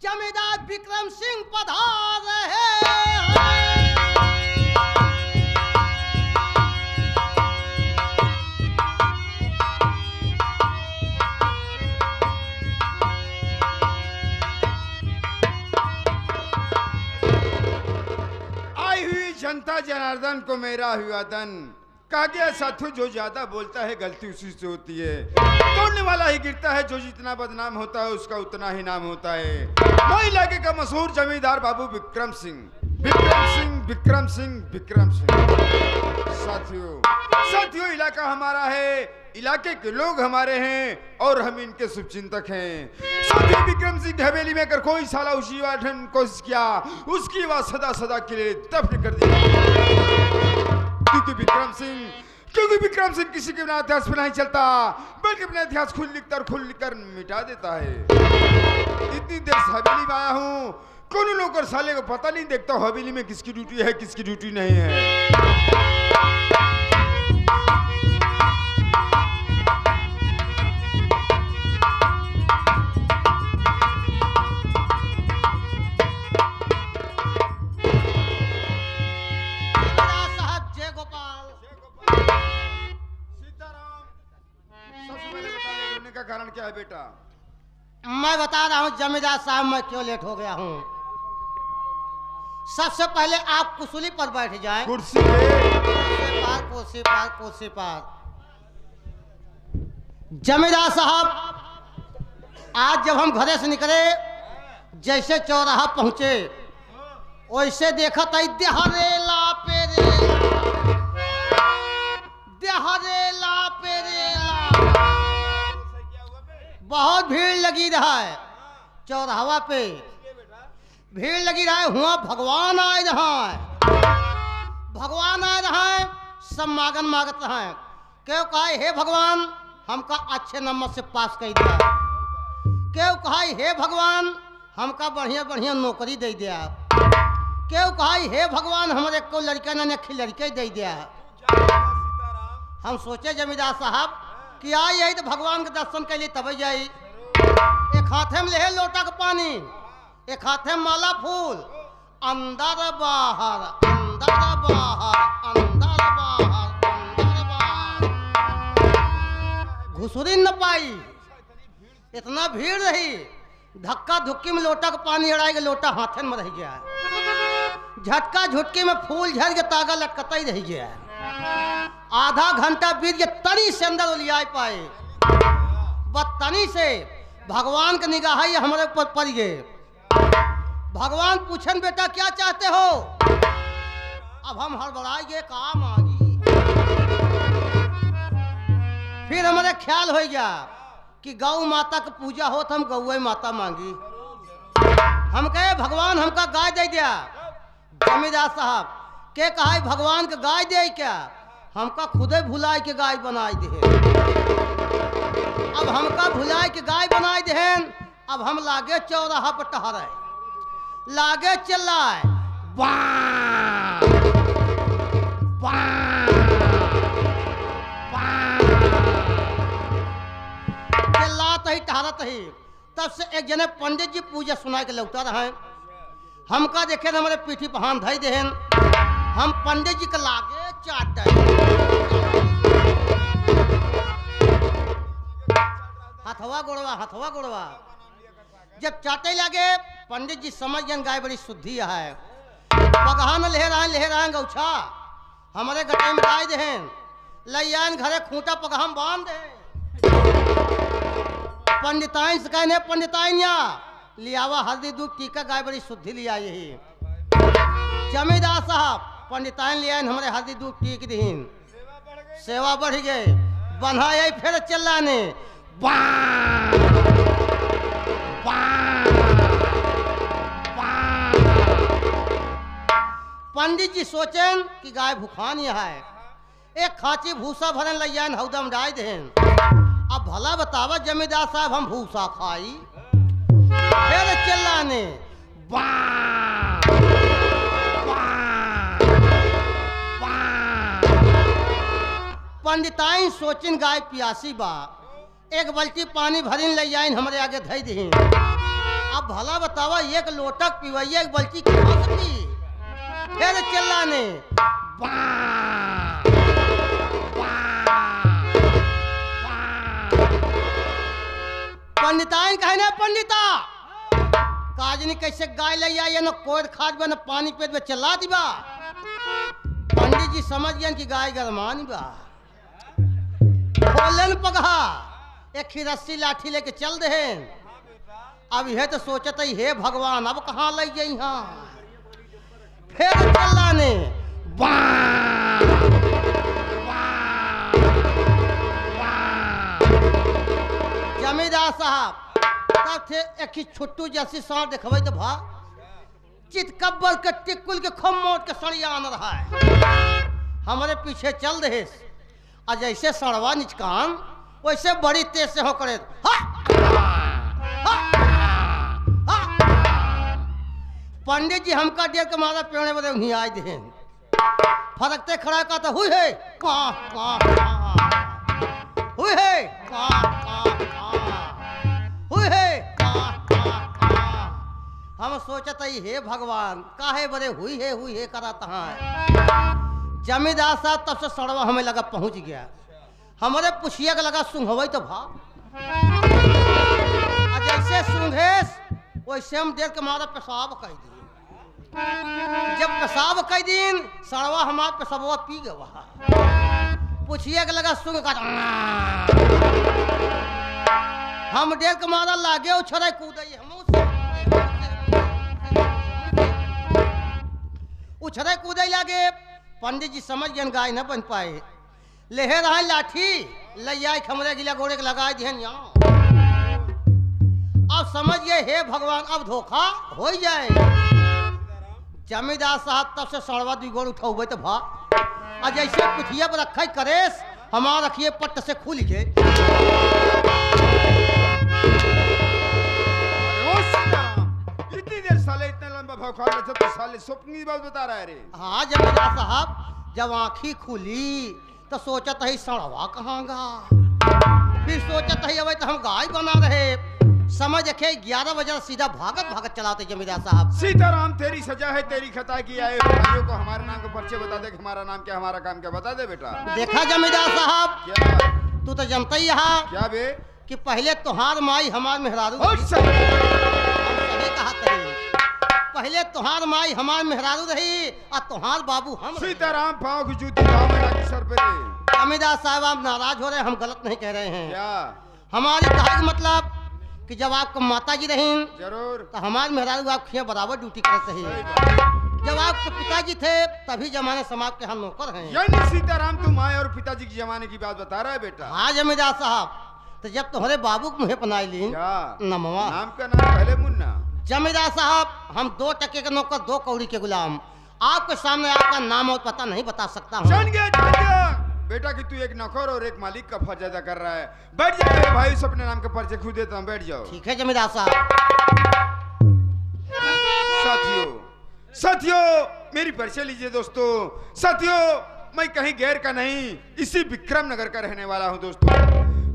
जमींदार विक्रम सिंह पधार रहे आई हुई जनता जनार्दन को मेरा अभिवादन। कहा गया साथियों, जो ज्यादा बोलता है गलती उसी से होती है। तोड़ने वाला ही गिरता है, जो जितना बदनाम होता है उसका उतना ही नाम होता है। वो इलाके का मशहूर जमींदार बाबू विक्रम सिंह, विक्रम सिंह, विक्रम सिंह, विक्रम सिंह। साथियों इलाका हमारा है, इलाके के लोग हमारे हैं और हम इनके शुभचिंतक हैं। साथियों विक्रम सिंह हवेली में अगर कोई साला उसी ढंग कोशिश किया, उसकी आवाज सदा सदा के लिए दफन कर दी। क्योंकि विक्रम सिंह किसी के बिना इतिहास में नहीं चलता, बल्कि अपना इतिहास खुद लिखता और खुद लिखकर मिटा देता है। इतनी देर से हवेली में आया हूँ, कौन लोग और साले को पता नहीं देखता हवेली में किसकी ड्यूटी है किसकी ड्यूटी नहीं है। कारण क्या है बेटा? मैं बता रहा हूं जमींदार साहब, मैं क्यों लेट हो गया हूं। सबसे पहले आप कुर्सी पर बैठ जाएं। कुर्सी पर। जमींदार साहब, आज जब हम घरे से निकले, जैसे चौराहा पहुंचे वैसे देखा था देहरेला पेरेला बहुत भीड़ लगी रहा है। चौराहा पे भीड़ लगी रहा है। हुआ भगवान आए रहा है, सब मागन मागत रहा है। क्यों कहा हे भगवान हमका अच्छे नंबर से पास कर दिया, क्यों कहा हे भगवान हमका बढ़िया बढ़िया नौकरी दे दिया, क्यों कहा हे भगवान हमारे को लड़का ने लड़के दे दिया। हम सोचे जमींदार साहब कि आई यही तो भगवान के दर्शन के लिए तब जाई। एक हाथे में ले लोटा का पानी, एक हाथे में माला फूल, अंदर बाहर अंदर बाहर अंदर बाहर अंदर बाहर, घुसुरी न पाई, इतना भीड़ रही। धक्का धुक्की में लोटा का पानी अड़ाएगा, लोटा हाथे में रह गया। झटका झुटकी में फूल झड़ के तागा लटकता ही रह गया। आधा घंटा बीत के तनी से अंदर उलिया पाए, बदतनी से भगवान की निगाह ही हमारे ऊपर पड़ गए। भगवान पूछन बेटा क्या चाहते हो? अब हम हड़बड़ाए गए, काम आ गई। फिर हमारे ख्याल हो गया कि गौ माता की पूजा हो तो हम गौ माता मांगी। हम कहे भगवान हमका गाय दे दिया। जमींदार साहब के कहा भगवान के गाय दे क्या, हमका खुदे भुलाए के गाय बनाए दे। अब हमका भुलाए के गाय बनाए दे। अब हम लागे चौराहा पर टहरे, लागे चिल्लाए बां बां बां, चिल्लात ही टहरत ही। तब से एक जने पंडित जी पूजा सुना के लौटा रहे। हमका देखे हमारे पीठी पर हाथ धई दे। हम पंडित जी के लागे चाटे, हथवा गोड़वा। जब चाटे लगे पंडित जी समझ गए गाय बड़ी शुद्धि है। पगहान ले रहे गौछा हमारे गटे में गाय दे, लैयान घरे खूंटा पगहान बांध दे। पंडिताइन से कहने पंडिताइनिया लियावा हल्दी दूध टीका, गाय बड़ी शुद्धि लिया। यही जमींदार साहब पंडिताइन लिया हमारे हल्दी दूध टीक दीन, सेवा बढ़ गए। बनाए फिर चिल्लाने बां बां बां। पंडित जी सोचें कि गाय भूखानी है, एक खांची भूसा भरन लैयान हौदम डाल दें। अब भला बतावा जमींदार साहब हम भूसा खाई? फिर चिल्लाने बां बां बां। पंडिताइन सोचिन गाय प्यासी बा, एक बाल्टी पानी भरिन ले जाइन हमारे आगे धई दही। अब भला बतावा एक लोटक पिवैया एक बल्कि खा सकी। फिर चिल्लाने पंडिताइन कहने पंडिता काजनी कैसे गाय ले आई न कोई खाद बा न पानी पेट में चला दीबा। पंडित जी समझ गए कि गाय गरमानी बा। बोलन पगहा एक खिरस्सी लाठी लेके चल दे। अब यह तो सोचत है हे भगवान अब कहाँ ले जाई। हाँ फिर चलाने जमींदार साहब तब थे एक ही छुट्टू जैसी सांड देखबे तो भा चितकब्बर के टिकुल के खमोट के सड़िया आन रहा है। हमारे पीछे चल रहे और जैसे सड़वा निचकान वैसे बड़ी तेज से हो करे। पंडित जी हमका देर के मारा पेड़े बदे नहीं आए थे। फरकते खड़ा का तो हुई है हुई है हुई है। हम सोचते हे भगवान काहे बड़े हुई है कराता है। जमींदार साहब तब से सड़वा हमें लगा पहुंच गया। हमारे पुछिया का लगा सुंघवे तो भा जैसे सूंघेस वैसे हम देर के मारा पेशाब कह दी। जब पेशाब कह दिन सड़वा हमारा पेशाबवा पी गया। पुछिया के लगा सुंघ का हम देर के मारा लागे उछरे कूदे उछरे कूदे लागे। पंडित जी समझ गए गाय न बन पाए। लेहे रहा लाठी ले आए खमरे गिला गोड़े के लगाए दिहन यहाँ। अब समझ गए हे भगवान अब धोखा हो जाए। जमींदार साहब तब से सड़वा दी गोड़ उठाओ तो भा और जैसे पुठिया पर रखा करेस हमारा रखिए पट्ट से खुल के। इतनी देर साले इतना लंबा भौकाल रहा तो साले स्वप्न की बात बता रहा है रे। हाँ जमींदार साहब जब आँखी खुली तो सोचत है सड़वा कहाँ गा। फिर सोचत है अब तो हम गाय बना रहे। समझ रखे 11 बजे सीधा भागत चलाते जमींदार साहब। सीताराम तेरी सजा है तेरी खता की आए भाइयों को हमारे नाम का परिचय बता दे कि हमारा नाम क्या हमारा काम क्या बता दे बेटा। देखा जमींदार साहब क्या तू तो जानता ही यहाँ क्या बे कि पहले तुहार माई हमार मेहरारू पहले तुहार माई हमार मेहरारू रही और तुहार बाबू हम। सीताराम पाँव की जूती की सर पे। जमींदार साहब आप नाराज हो रहे हैं हम गलत नहीं कह रहे हैं। क्या हमारी कहा मतलब कि जब आपको माता जी रही जरूर तो हमारे मेहरारू आप खिया बराबर ड्यूटी करते रही। जब आपके पिताजी थे तभी जमाने समाज के हम नौकर हैं। यानी सीताराम तू माँ और पिताजी की जमाने की बात बता रहा है बेटा। हाँ जमींदार साहब तो जब तुम्हारे बाबू को मुहे पनाई ली नमवा नाम का नाम पहले मुन्ना। जमींदार साहब हम 2 टके के नौकर 2 कौड़ी के गुलाम आपके सामने आपका नाम और पता नहीं बता सकता हूँ। जान गया बेटा कि तू एक नौकर और एक मालिक का फर्ज अदा कर रहा है। बैठ जाओ मेरे भाई से अपने नाम का परिचय खुद देता हूँ। बैठ जाओ। ठीक है जमींदार साहब। साथियों मेरी परिचय लीजिए दोस्तों। साथियों मैं कहीं गैर का नहीं इसी विक्रम नगर का रहने वाला हूँ दोस्तों।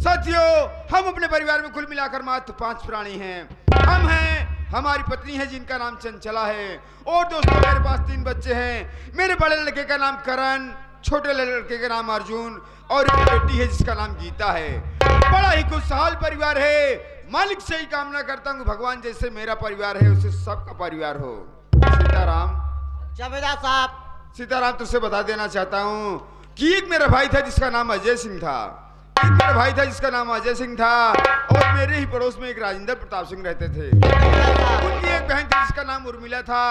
साथियों हम अपने परिवार में कुल मिलाकर मात्र 5 प्राणी हैं। हम हैं हमारी पत्नी है जिनका नाम चंचला है और दोस्तों मेरे पास 3 बच्चे हैं। मेरे बड़े लड़के का नाम करण, छोटे लड़के का नाम अर्जुन और एक बेटी है जिसका नाम गीता है। बड़ा ही खुशहाल परिवार है। मालिक से ही कामना करता हूँ भगवान जैसे मेरा परिवार है उसे सबका परिवार हो। सीताराम जमींदार साहब सीताराम तुझसे बता देना चाहता हूँ कि एक मेरा भाई था जिसका नाम अजय सिंह था। एक मेरा भाई था जिसका नाम अजय सिंह था और मेरे ही पड़ोस में एक राजेंद्र प्रताप सिंह रहते थे। उनकी एक बहन थी जिसका नाम उर्मिला था।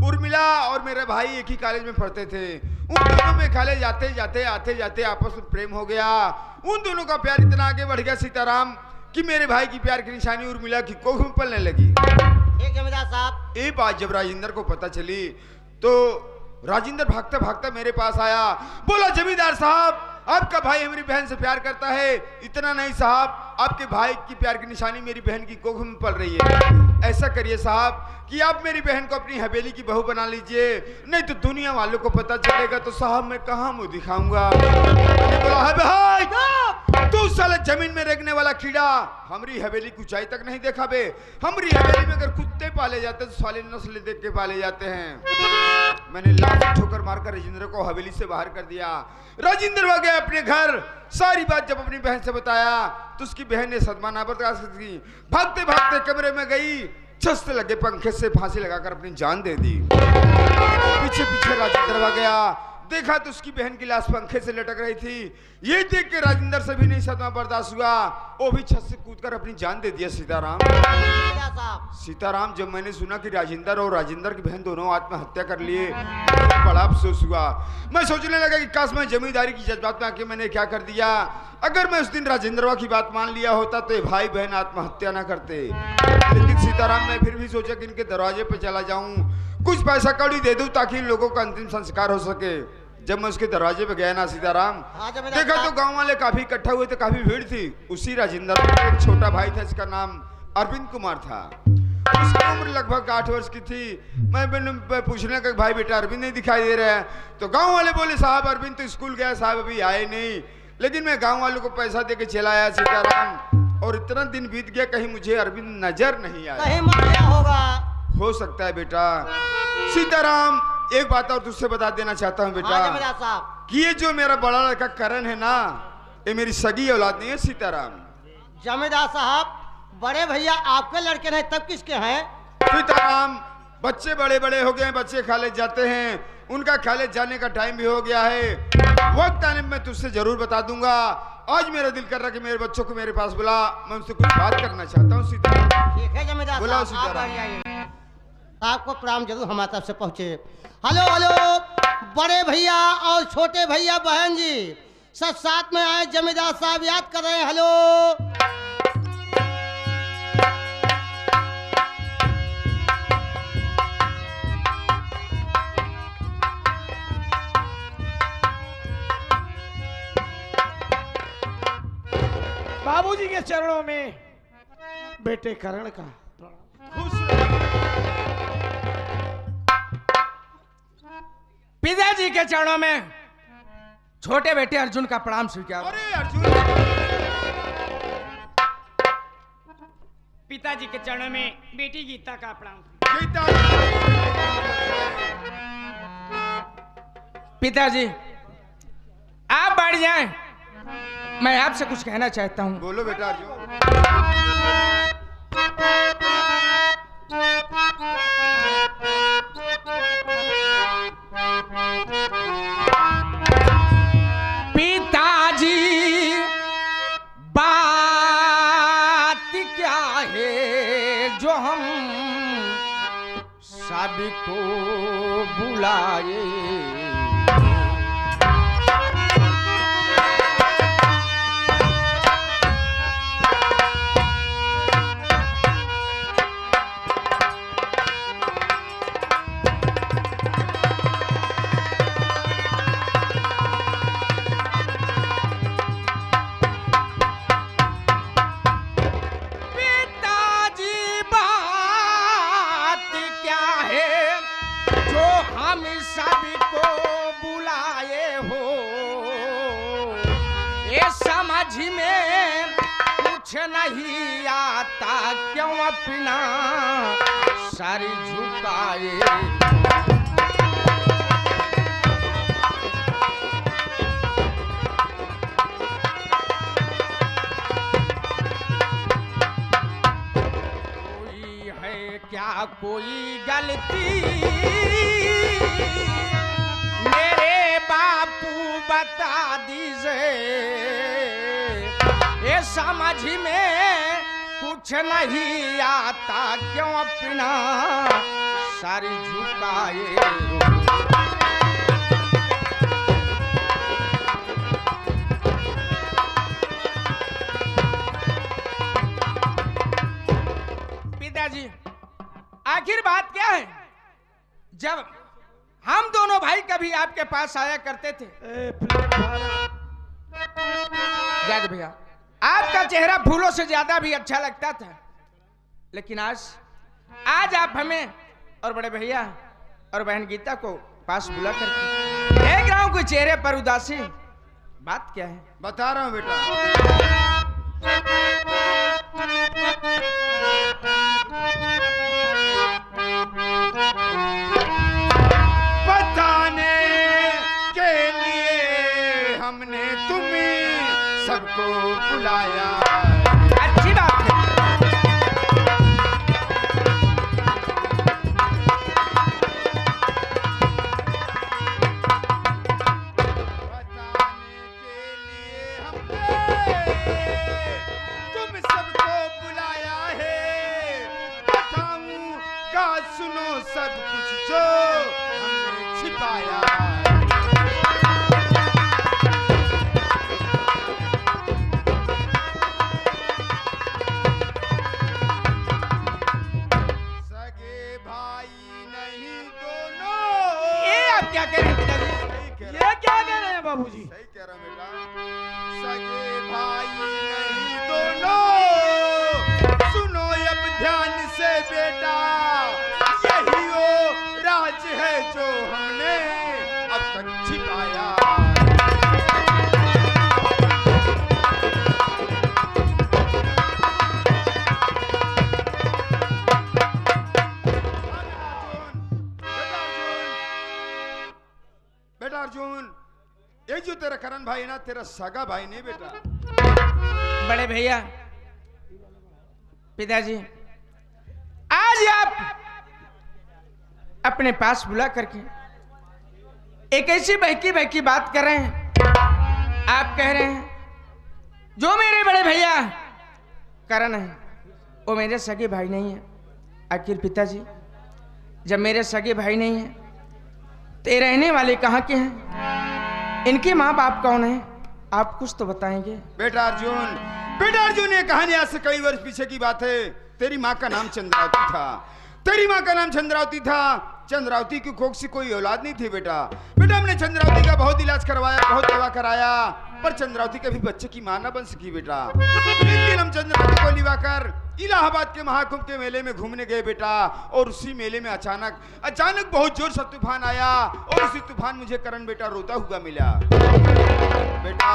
उर्मिला और मेरे भाई एक ही कॉलेज में पढ़ते थे। उन दोनों में कॉलेज जाते जाते आते जाते आपस में प्रेम हो गया। उन दोनों का प्यार इतना आगे बढ़ गया सीताराम कि मेरे भाई की प्यार की निशानी उर्मिला की कोख में पलने लगी। जमींदार साहब ये बात जब राजेंद्र को पता चली तो राजेंद्र भागता भागता मेरे पास आया। बोला जमींदार साहब आपका भाई मेरी बहन से प्यार करता है। इतना नहीं साहब आपके भाई की प्यार की निशानी मेरी बहन की कोख में पल रही है। ऐसा करिए साहब कि आप मेरी बहन को अपनी हवेली की बहू बना लीजिए नहीं तो दुनिया वालों को पता चलेगा तो साहब मैं कहाँ मुंह दिखाऊंगा। बोला है भाई तू साले जमीन में रेंगने वाला कीड़ा हमारी हवेली की ऊंचाई तक नहीं देखा बे। हमारी हवेली में अगर कुत्ते पाले जाते तो साले नस्ल देख के पाले जाते हैं। मैंने लात ठोकर मारकर राजेंद्र को हवेली से बाहर कर दिया। राजेंद्र आ गया अपने घर। सारी बात जब अपनी बहन से बताया तो उसकी बहन ने सदमा ना बर्दाश्त की, भागते भागते कमरे में गई, चस्ते लगे पंखे से फांसी लगाकर अपनी जान दे दी। पीछे पीछे राजेंद्र आ गया, देखा तो उसकी बहन की लाश पंखे से लटक रही थी। ये देख के राजेंद्र से भी नहीं सदमा बर्दाश्त हुआ, वो भी छत से कूदकर अपनी जान दे दिया। सीताराम जब मैंने सुना कि राजेंद्र और राजेंद्र की बहन दोनों आत्महत्या कर लिए तो बड़ा अफसोस हुआ। मैं सोचने लगा कि काश मैं जमींदारी की जज्बात में आके मैंने क्या कर दिया। अगर मैं उस दिन राजेंद्र की बात मान लिया होता तो भाई बहन आत्महत्या ना करते। लेकिन सीताराम मैं फिर भी सोचा कि इनके दरवाजे पे चला जाऊं, कुछ पैसा कौड़ी दे दूं ताकि इन लोगों का अंतिम संस्कार हो सके। जब मैं उसके दरवाजे पे गया ना सीताराम, देखा तो गांव वाले काफी इकट्ठा हुए थे, काफी भीड़ थी। उसी राजेंद्र का एक छोटा भाई था, इसका नाम अरविंद कुमार था। उसकी उम्र लगभग 8 वर्ष की थी। मैं पूछने का भाई बेटा अरविंद नहीं दिखाई दे रहा है, तो गांव वाले बोले साहब अरविंद तो स्कूल गया साहब, अभी आए नहीं। लेकिन मैं गांव वालों को पैसा दे के चला आया सीताराम, और इतना दिन बीत गया कहीं मुझे अरविंद नजर नहीं आया। कहीं मर गया होगा। हो सकता है बेटा। सीताराम एक बात और तुझसे बता देना चाहता हूँ बेटा, कि ये जो मेरा बड़ा लड़का करण है ना, ये मेरी सगी औलाद नहीं है सीताराम। जमींदार साहब, बड़े भैया आपके लड़के नहीं तब किसके हैं? सीताराम बच्चे बड़े बड़े हो गए हैं, बच्चे कॉलेज जाते हैं, उनका कॉलेज जाने का टाइम भी हो गया है। वक्त आने में मैं तुझसे जरूर बता दूंगा। आज मेरा दिल कर रहा कि मेरे बच्चों को मेरे पास बुला, मैं उनसे कुछ बात करना चाहता हूँ सीताराम। ठीक है जमींदार बुलाओ साहब, सीताराम। आपको प्रणाम जरूर हमारी तरफ से पहुंचे। हेलो हेलो, बड़े भैया और छोटे भैया बहन जी सब साथ में आए, जमींदार साहब याद कर रहे हैं। हेलो बाबूजी के चरणों में बेटे करण का पिताजी के चरणों में छोटे बेटे अर्जुन का प्रणाम स्वीकार। अरे अर्जुन, पिताजी के चरणों में बेटी गीता का प्रणाम। गीता, पिताजी आप बैठ जाएं, मैं आपसे कुछ कहना चाहता हूं। बोलो बेटा अर्जुन। पिताजी बात क्या है जो हम सबको बुलाए, नहीं आता क्यों अपना सर झुकाए। कोई है क्या कोई गलती मेरे बापू बता दीजिए, ये समझ में कुछ नहीं आता क्यों अपना सर झुकाए। पिताजी आखिर बात क्या है? जब हम दोनों भाई कभी आपके पास आया करते थे, जाग भैया आपका चेहरा फूलों से ज्यादा भी अच्छा लगता था, लेकिन आज आप हमें और बड़े भैया और बहन गीता को पास बुला कर देख रहा हूं कोई चेहरे पर उदासी, बात क्या है? बता रहा हूं बेटा। बताने के लिए हमने तुम्हें सबको बुलाया। अच्छी बात है। बताने के लिए हमने तुम सबको बुलाया है। बताऊंगा सुनो सब कुछ जो हमने छिपाया। सगे भाई नहीं दोनों। ये आप क्या कह रहे हैं पिताजी? सही कह रहा ये क्या कह रहे हैं बाबूजी? सही कह रहा बेटा। सगे भाई नहीं दोनों, सुनो अब ध्यान से बेटा। यही वो राज है जो हमने अब तक छिपाया। बेटा अर्जुन, ये जो तेरा करण भाई है ना, तेरा सगा भाई नहीं बेटा। बड़े भैया, पिताजी, आज आप अपने पास बुला करके एक ऐसी बहकी बहकी बात कर रहे हैं। आप कह रहे हैं जो मेरे बड़े भैया करण है वो मेरे सगे भाई नहीं है। आखिर पिताजी, जब मेरे सगे भाई नहीं है तो ये रहने वाले कहाँ के हैं? इनके माँ बाप कौन है? आप कुछ तो बताएंगे। बेटा अर्जुन, ये कहानी आज से कई वर्ष पीछे की बात है। तेरी माँ का नाम चंद्रावती था। तेरी माँ का नाम चंद्रावती था। चंद्रावती की कोख से कोई औलाद नहीं थी बेटा। हमने चंद्रावती का बहुत इलाज करवाया, बहुत दवा कराया, पर चंद्रावती कभी बच्चे की मां ना बन सकी बेटा। एक दिन हम चंद्रावती को लिवाकर इलाहाबाद के महाकुंभ के मेले में घूमने गए बेटा, और उसी मेले में अचानक बहुत जोर सा तूफान आया, और उसी तूफान मुझे करण बेटा रोता हुआ मिला। बेटा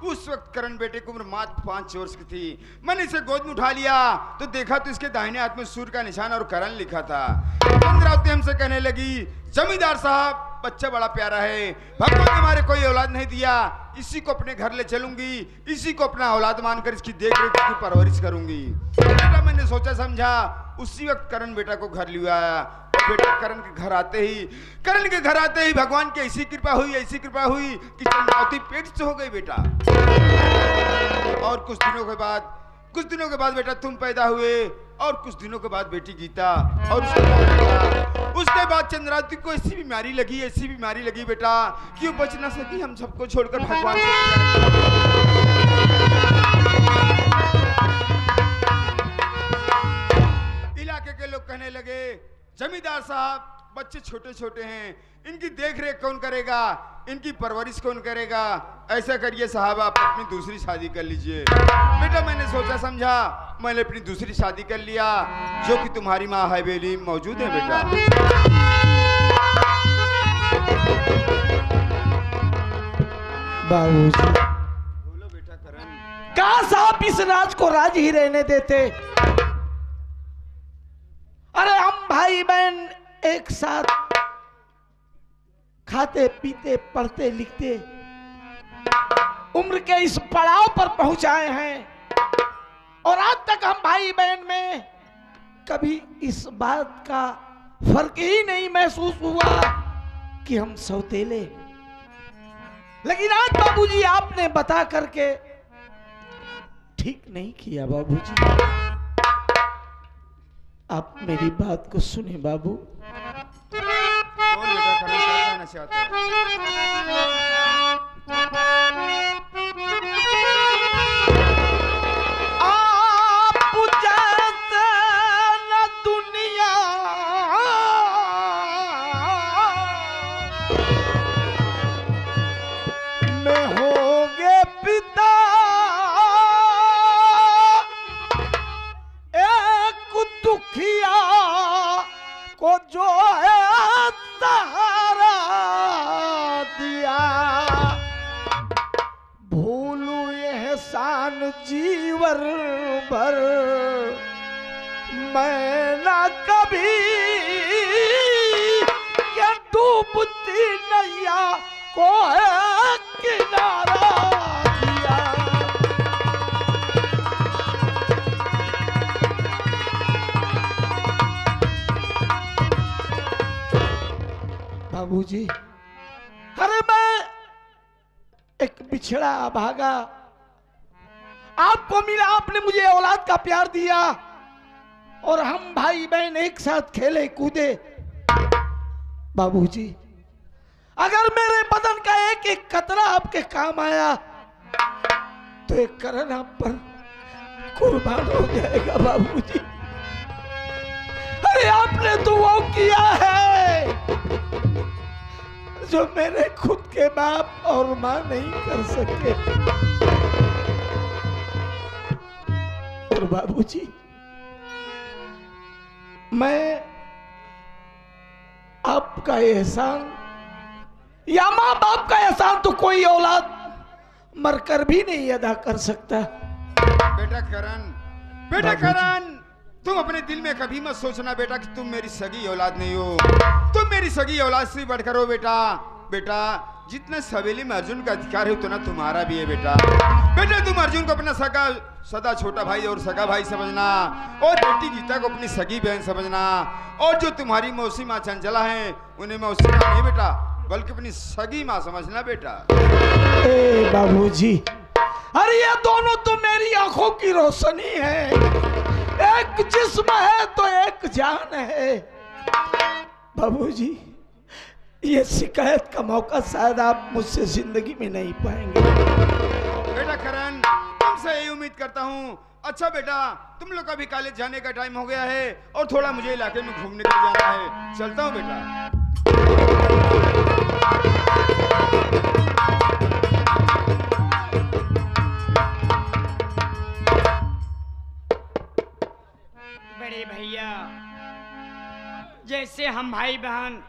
उस वक्त करण बेटे की उम्र मात्र 5 वर्ष की थी। मैंने इसे गोद में उठा लिया तो देखा तो इसके दाहिने हाथ में सूर्य का निशान और करण लिखा था। चंद्रावती हमसे कहने लगी, जमींदार साहब बच्चा बड़ा प्यारा है, भगवान ने हमारे कोई औलाद नहीं दिया, इसी को अपने घर ले चलूंगी, इसी को अपना औलाद मानकर इसकी देख रेख की परवरिश करूंगी। बेटा मैंने सोचा समझा, उसी वक्त करण बेटा को घर लिया आया। बेटा करण के घर आते ही भगवान की ऐसी कृपा हुई कि चंद्रावती पेट से हो गई बेटा। और कुछ दिनों के बाद बेटा तुम पैदा हुए, और कुछ दिनों के बाद बेटी गीता, और उसके बाद चंद्रावती को ऐसी बीमारी लगी बेटा कि वो बच ना सकी। हम सबको छोड़कर भगवान इलाके के लोग कहने लगे, जमींदार साहब बच्चे छोटे छोटे हैं, इनकी देख रेख कौन करेगा, इनकी परवरिश कौन करेगा? ऐसा करिए साहब आप अपनी दूसरी शादी कर लीजिए। बेटा मैंने सोचा समझा, मैंने अपनी दूसरी शादी कर लिया, जो कि तुम्हारी माँ हवेली मौजूद है बेटा। बाबूजी, बोलो बेटा करण। काश आप इस राज को राज ही रहने देते। अरे हम भाई बहन एक साथ खाते पीते पढ़ते लिखते उम्र के इस पड़ाव पर पहुंचाए हैं, और आज तक हम भाई बहन में कभी इस बात का फर्क ही नहीं महसूस हुआ कि हम सौतेले। लेकिन आज बाबूजी आपने बता करके ठीक नहीं किया। बाबूजी आप मेरी बात को सुने बाबू। बोल बेटा करण, क्या कहना चाहता है? जीवन भर मैं ना कभी क्या डूबती नैया को है किनारा दिया। बाबूजी, अरे मैं एक बिछड़ा भागा, आपको मिला, आपने मुझे औलाद का प्यार दिया और हम भाई बहन एक साथ खेले कूदे। बाबूजी, अगर मेरे बदन का एक एक कतरा आपके काम आया तो एक करण आप पर कुर्बान हो जाएगा। बाबूजी, अरे आपने तो वो किया है जो मेरे खुद के बाप और मां नहीं कर सके। और बाबूजी, मैं आपका एहसान या मां बाप का एहसान तो कोई औलाद मरकर भी नहीं अदा कर सकता। बेटा करण, तुम अपने दिल में कभी मत सोचना बेटा कि तुम मेरी सगी औलाद नहीं हो। तुम मेरी सगी औलाद से बढ़कर हो बेटा। बेटा, जितना सवेली में अर्जुन का अधिकार है उतना तुम्हारा भी है बेटा। बेटा, तुम अर्जुन को अपना सदा छोटा भाई और सगा भाई समझना, और बेटी गीता को अपनी सगी बहन समझना, और जो तुम्हारी मौसी माँ चंचला है उन्हें मौसी माँ नहीं बेटा बल्कि अपनी सगी माँ समझना बेटा। ए बाबूजी, अरे ये दोनों तो मेरी आंखों की रोशनी है। एक जिस्म है तो एक जान है। बाबूजी, ये शिकायत का मौका शायद आप मुझसे जिंदगी में नहीं पाएंगे। बेटा करण, तुमसे यही उम्मीद करता हूँ। अच्छा बेटा, तुम लोग का भी कॉलेज जाने का टाइम हो गया है और थोड़ा मुझे इलाके में घूमने के लिए जाना है। चलता हूँ बेटा। बड़े भैया, जैसे हम भाई बहन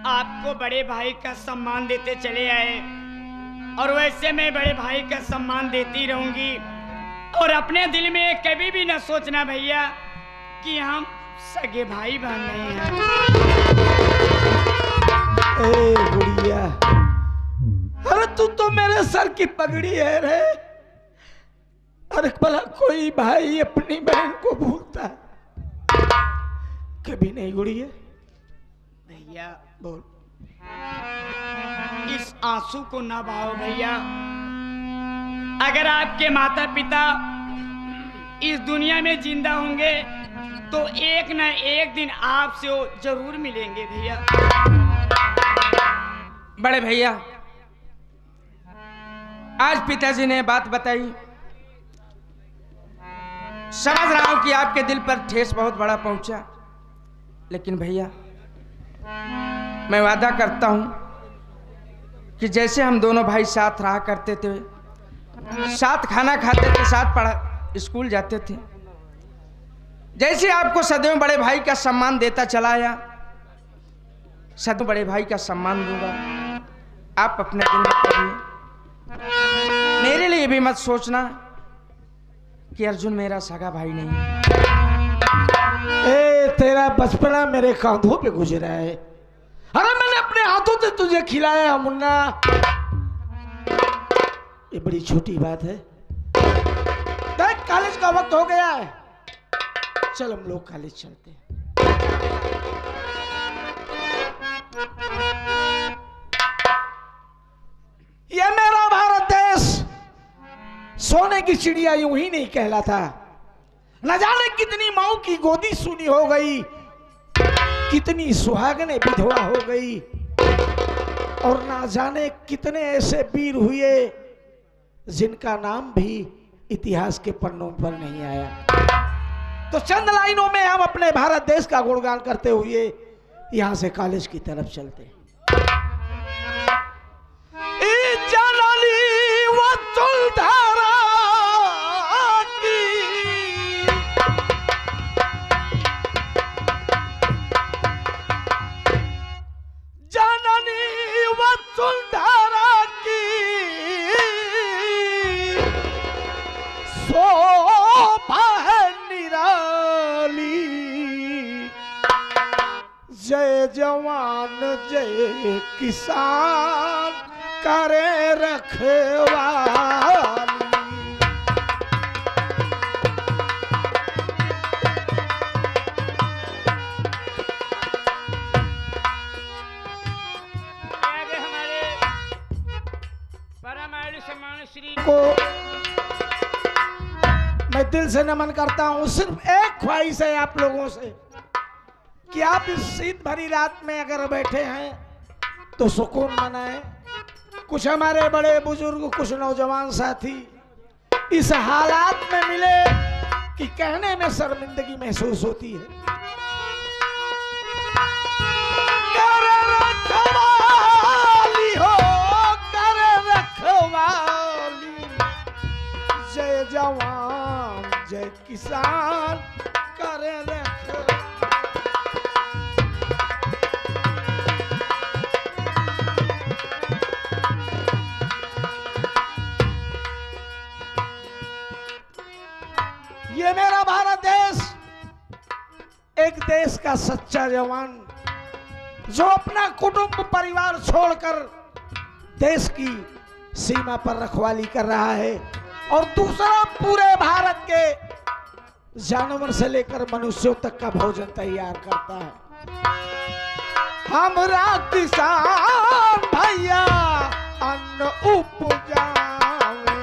आपको बड़े भाई का सम्मान देते चले आए और वैसे मैं बड़े भाई का सम्मान देती रहूंगी, और अपने दिल में कभी भी न सोचना भैया कि हम सगे भाई बहन नहीं हैं। ए गुड़िया, अरे तू तो मेरे सर की पगड़ी है रे। अरे भला कोई भाई अपनी बहन को भूलता है? कभी नहीं गुड़िया। भैया बोल। इस आंसू को ना बहाओ भैया। अगर आपके माता पिता इस दुनिया में जिंदा होंगे तो एक न एक दिन आपसे वो जरूर मिलेंगे भैया। बड़े भैया, आज पिताजी ने बात बताई, समझ रहा हूं कि आपके दिल पर ठेस बहुत बड़ा पहुंचा, लेकिन भैया मैं वादा करता हूं कि जैसे हम दोनों भाई साथ रहा करते थे, साथ खाना खाते थे, साथ स्कूल जाते थे, जैसे आपको सदैव बड़े भाई का सम्मान देता चला आया, सदैव बड़े भाई का सम्मान दूंगा। आप अपने दिल में कभी मेरे लिए भी मत सोचना कि अर्जुन मेरा सगा भाई नहीं है। ए, तेरा बचपना मेरे कांधों पे गुजरा है। अरे मैंने अपने हाथों से तुझे खिलाया मुन्ना। ये बड़ी छोटी बात है। देख, कॉलेज का वक्त हो गया है, चल हम लोग कॉलेज चलते हैं। ये मेरा भारत देश सोने की चिड़िया यूं ही नहीं कहलाता। न जाने कितनी माओ की गोदी सुनी हो गई, कितनी सुहागने विधवा हो गई, और ना जाने कितने ऐसे वीर हुए जिनका नाम भी इतिहास के पन्नों पर नहीं आया। तो चंद लाइनों में हम अपने भारत देश का गुणगान करते हुए यहां से कॉलेज की तरफ चलते हैं। जय जवान जय किसान करे रखवाली। आगे हमारे परमाणु सम्मान श्री को मैं दिल से नमन करता हूं। सिर्फ एक ख्वाहिश है आप लोगों से कि आप इस शीत भरी रात में अगर बैठे हैं तो सुकून मनाएं। कुछ हमारे बड़े बुजुर्ग, कुछ नौजवान साथी इस हालात में मिले कि कहने में शर्मिंदगी महसूस होती है। कर रखवाली हो, कर रखवाली, जय जवान जय किसान करे रखवाली। ये मेरा भारत देश एक देश का सच्चा जवान जो अपना कुटुंब परिवार छोड़कर देश की सीमा पर रखवाली कर रहा है, और दूसरा पूरे भारत के जानवर से लेकर मनुष्यों तक का भोजन तैयार करता है। हमरा किसान भैया अन्न उपजावे,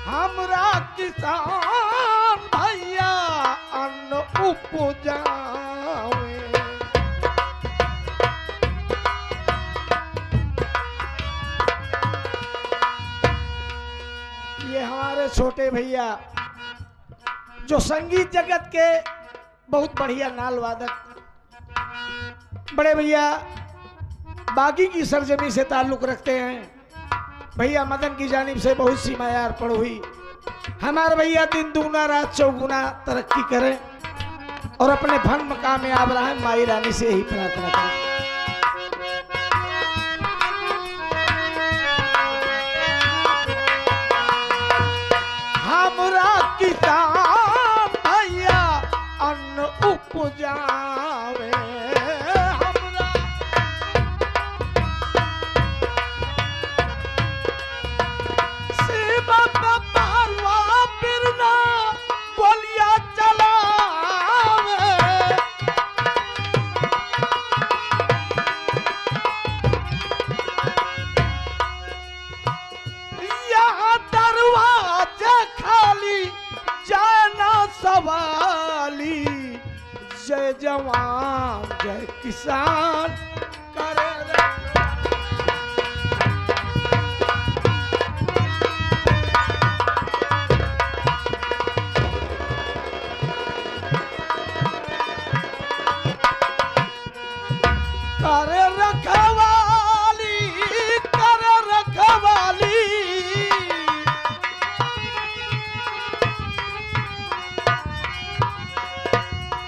हमरा किसान भैया अन्न उपजावे। ये हमारे छोटे भैया जो संगीत जगत के बहुत बढ़िया नाल वादक, बड़े भैया बागी की सरजमी से ताल्लुक रखते हैं। भैया मदन की जानिब से बहुत सी मायार पड़ हुई। हमारे भैया दिन दूना रात चौगुना तरक्की करें और अपने फन मकाम में आप रहे, माई रानी से यही प्रार्थना करें। हमरा किसान भैया अन्न उपजावे, हमरा सीमा का पारवा बिरना गोलियां चलावे, यहाँ दरवाजे खाली जाना सवाली, जय जवान जय किसान करे करे रखवाली, करे रखवाली,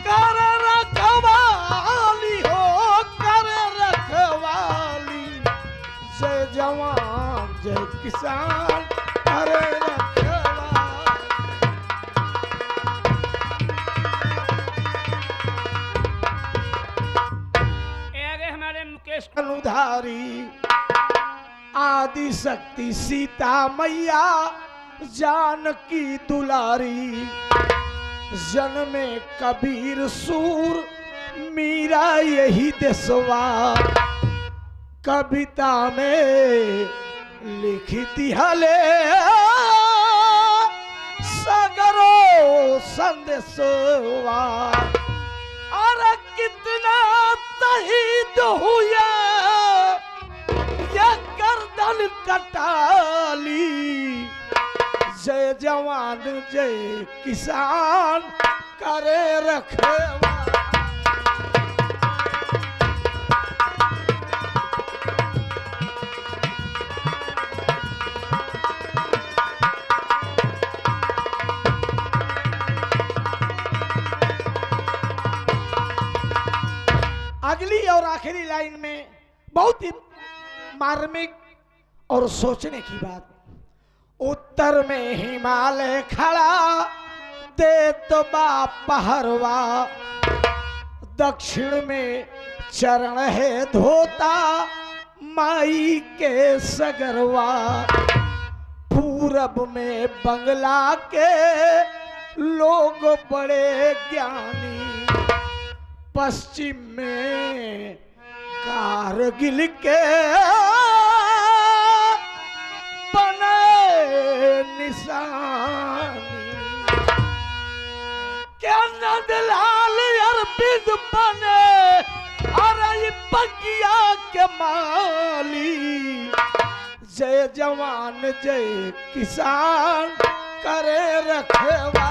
कर रखवाली हो, कर रखवाली, जय जवान जय किसान करे रखवाली। आगे हमारे मुकेश अनुधारी आदि शक्ति सीता मैया जानकी दुलारी, जन्मे कबीर सूर मीरा यही देशवा, कविता में लिखती हले सगरो संदेशवा। अरे कितना शहीद हुए ये गर्दन कटाली, जय जवान जय किसान करे रखवा। अगली और आखिरी लाइन में बहुत ही मार्मिक और सोचने की बात। उत्तर में हिमालय खड़ा देत बा पहरवा, दक्षिण में चरण है धोता माई के सगरवा, पूरब में बंगला के लोग बड़े ज्ञानी, पश्चिम में कारगिल के बने निशानी, क्या नंदलाल अरविंद बने अरे बगिया के माली, जय जवान जय किसान करे रखवा।